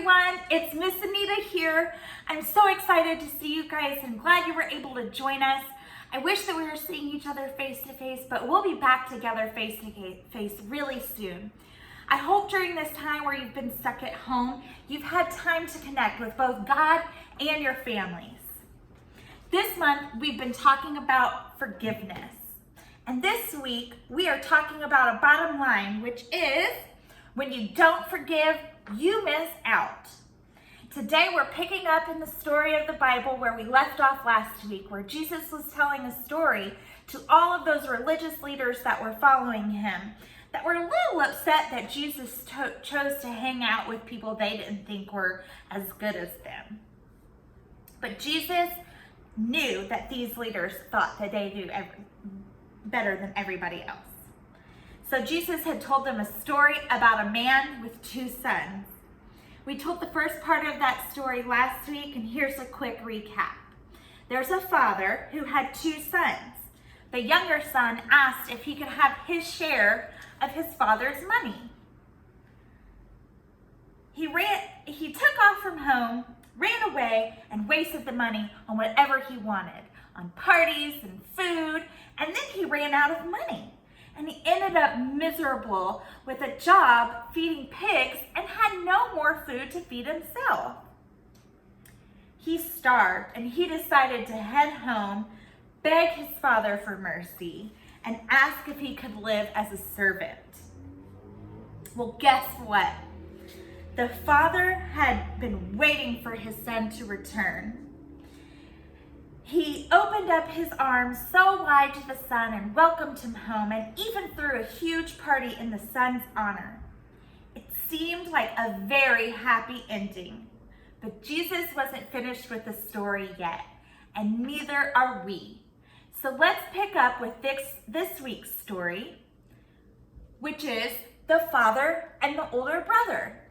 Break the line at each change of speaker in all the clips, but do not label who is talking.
everyone, it's Miss Anita here. I'm so excited to see you guys and glad you were able to join us. I wish that we were seeing each other face to face, but we'll be back together face to face really soon. I hope during this time where you've been stuck at home, you've had time to connect with both God and your families. This month, we've been talking about forgiveness. And this week, we are talking about a bottom line, which is, when you don't forgive, you miss out. Today, we're picking up in the story of the Bible where we left off last week, where Jesus was telling a story to all of those religious leaders that were following him, that were a little upset that Jesus chose to hang out with people they didn't think were as good as them. But Jesus knew that these leaders thought that they knew better than everybody else. So Jesus had told them a story about a man with two sons. We told the first part of that story last week, and here's a quick recap. There's a father who had two sons. The younger son asked if he could have his share of his father's money. He took off from home, ran away, and wasted the money on whatever he wanted, on parties and food, and then he ran out of money. And he ended up miserable with a job feeding pigs and had no more food to feed himself. He starved and he decided to head home, beg his father for mercy, and ask if he could live as a servant. Well, guess what? The father had been waiting for his son to return. He opened up his arms so wide to the son and welcomed him home, and even threw a huge party in the son's honor. It seemed like a very happy ending, but Jesus wasn't finished with the story yet, and neither are we. So let's pick up with this week's story, which is the father and the older brother.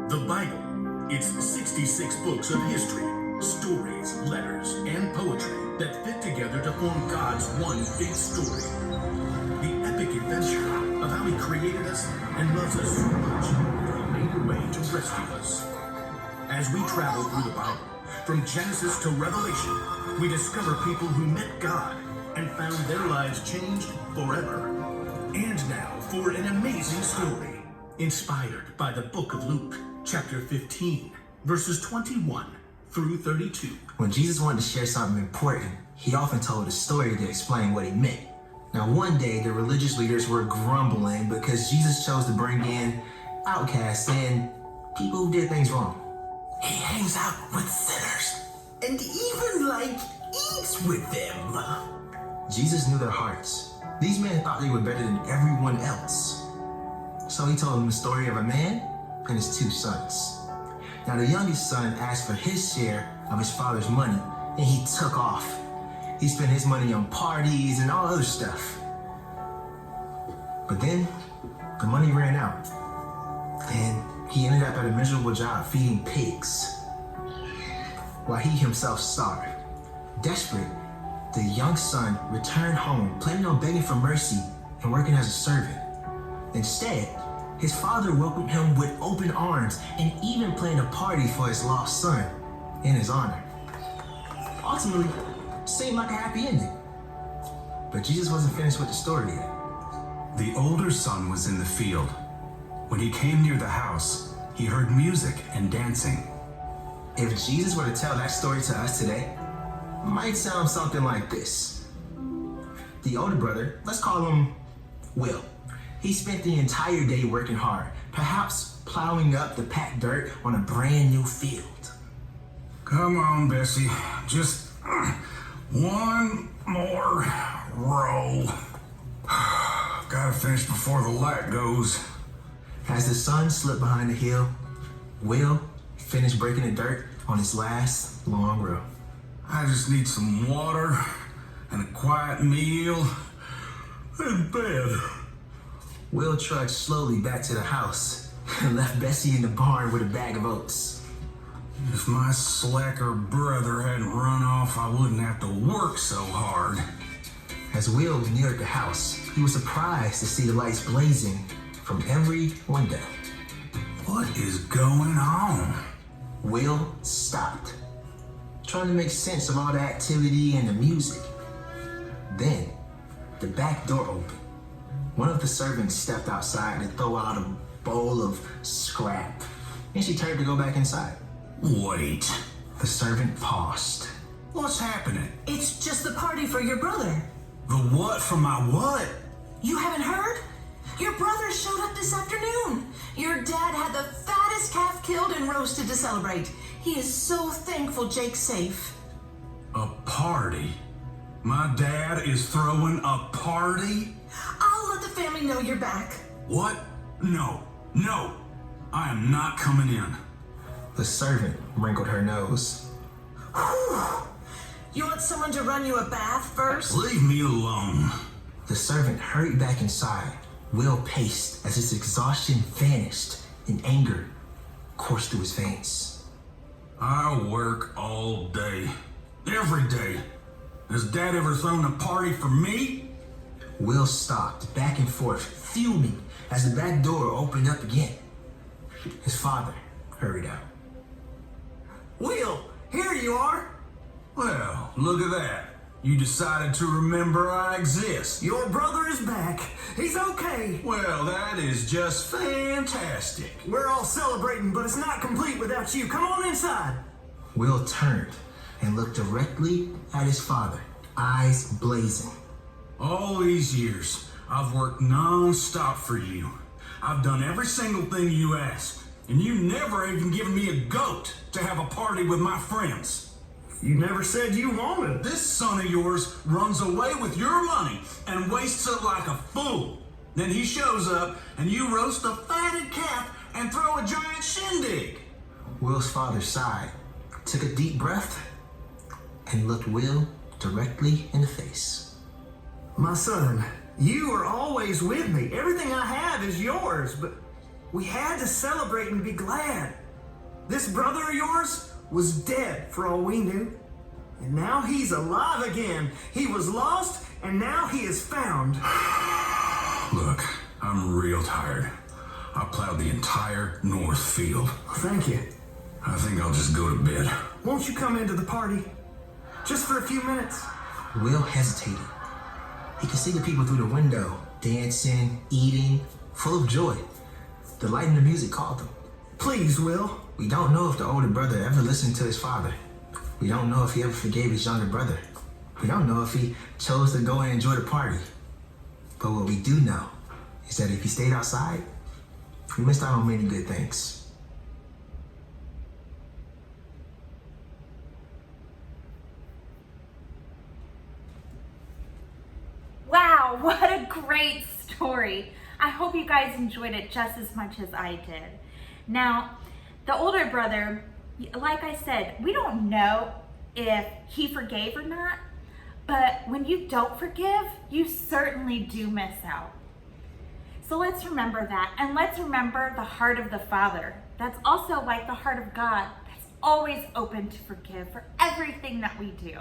The Bible, it's 66 books of history, stories, letters, and poetry that fit together to form God's one big story. The epic adventure of how he created us and loves us so much that he made a way to rescue us. As we travel through the Bible, from Genesis to Revelation, we discover people who met God and found their lives changed forever. And now for an amazing story, inspired by the book of Luke, chapter 15, verses 21 through 32.
When Jesus wanted to share something important, he often told a story to explain what he meant. Now, one day, the religious leaders were grumbling because Jesus chose to bring in outcasts and people who did things wrong.
He hangs out with sinners and even, eats with them.
Jesus knew their hearts. These men thought they were better than everyone else. So he told them the story of a man and his two sons. Now, the youngest son asked for his share of his father's money, and he took off. He spent his money on parties and all other stuff. But then, the money ran out, and he ended up at a miserable job feeding pigs, while he himself starved. Desperate, the young son returned home, planning on begging for mercy and working as a servant. Instead, his father welcomed him with open arms and even planned a party for his lost son in his honor. Ultimately, seemed like a happy ending. But Jesus wasn't finished with the story yet.
The older son was in the field. When he came near the house, he heard music and dancing.
If Jesus were to tell that story to us today, it might sound something like this. The older brother, let's call him Will. He spent the entire day working hard, perhaps plowing up the packed dirt on a brand new field.
Come on, Bessie. Just one more row. Gotta finish before the light goes.
As the sun slipped behind the hill, Will finished breaking the dirt on his last long row.
I just need some water and a quiet meal and bed.
Will trudged slowly back to the house and left Bessie in the barn with a bag of oats.
If my slacker brother hadn't run off, I wouldn't have to work so hard.
As As Will neared the house, he was surprised to see the lights blazing from every window.
What is going on?
Will stopped, trying to make sense of all the activity and the music. Then, the back door opened. One of the servants stepped outside to throw out a bowl of scrap, and she turned to go back inside.
Wait.
The servant paused.
What's happening?
It's just the party for your brother.
The what for my what?
You haven't heard? Your brother showed up this afternoon. Your dad had the fattest calf killed and roasted to celebrate. He is so thankful Jake's safe.
A party? My dad is throwing a party?
I'll let the family know you're back.
What? No. I am not coming in.
The servant wrinkled her nose.
Whew. You want someone to run you a bath first?
Leave me alone.
The servant hurried back inside. Will paced as his exhaustion vanished and anger coursed through his veins.
I work all day. Every day. Has Dad ever thrown a party for me?
Will stopped back and forth, fuming as the back door opened up again. His father hurried out.
Will, here you are.
Well, look at that. You decided to remember I exist.
Your brother is back. He's okay.
Well, that is just fantastic.
We're all celebrating, but it's not complete without you. Come on inside.
Will turned and looked directly at his father, eyes blazing.
All these years, I've worked non-stop for you. I've done every single thing you asked, and you never even given me a goat to have a party with my friends.
You never said you wanted.
This son of yours runs away with your money and wastes it like a fool. Then he shows up and you roast a fatted calf and throw a giant shindig.
Will's father sighed, took a deep breath, and looked Will directly in the face.
My son, you are always with me. Everything I have is yours, but we had to celebrate and be glad. This brother of yours was dead for all we knew, and now he's alive again. He was lost, and now he is found.
Look, I'm real tired. I plowed the entire north field.
Thank you.
I think I'll just go to bed.
Won't you come into the party? Just for a few minutes.
Will hesitated. He could see the people through the window, dancing, eating, full of joy. The light and the music called them.
Please, Will.
We don't know if the older brother ever listened to his father. We don't know if he ever forgave his younger brother. We don't know if he chose to go and enjoy the party. But what we do know is that if he stayed outside, we missed out on many good things.
Wow, what a great story. I hope you guys enjoyed it just as much as I did. Now, the older brother, like I said, we don't know if he forgave or not, but when you don't forgive, you certainly do miss out. So let's remember that, and let's remember the heart of the Father. That's also like the heart of God, that's always open to forgive for everything that we do.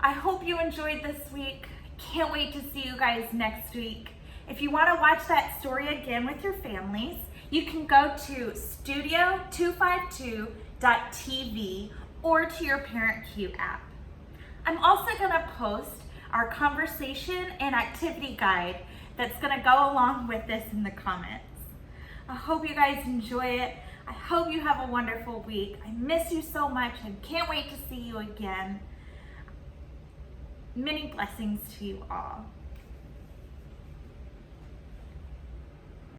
I hope you enjoyed this week. Can't wait to see you guys next week. If you want to watch that story again with your families, you can go to studio252.tv or to your ParentQ app. I'm also going to post our conversation and activity guide that's going to go along with this in the comments. I hope you guys enjoy it. I hope you have a wonderful week. I miss you so much and can't wait to see you again. Many blessings to you all.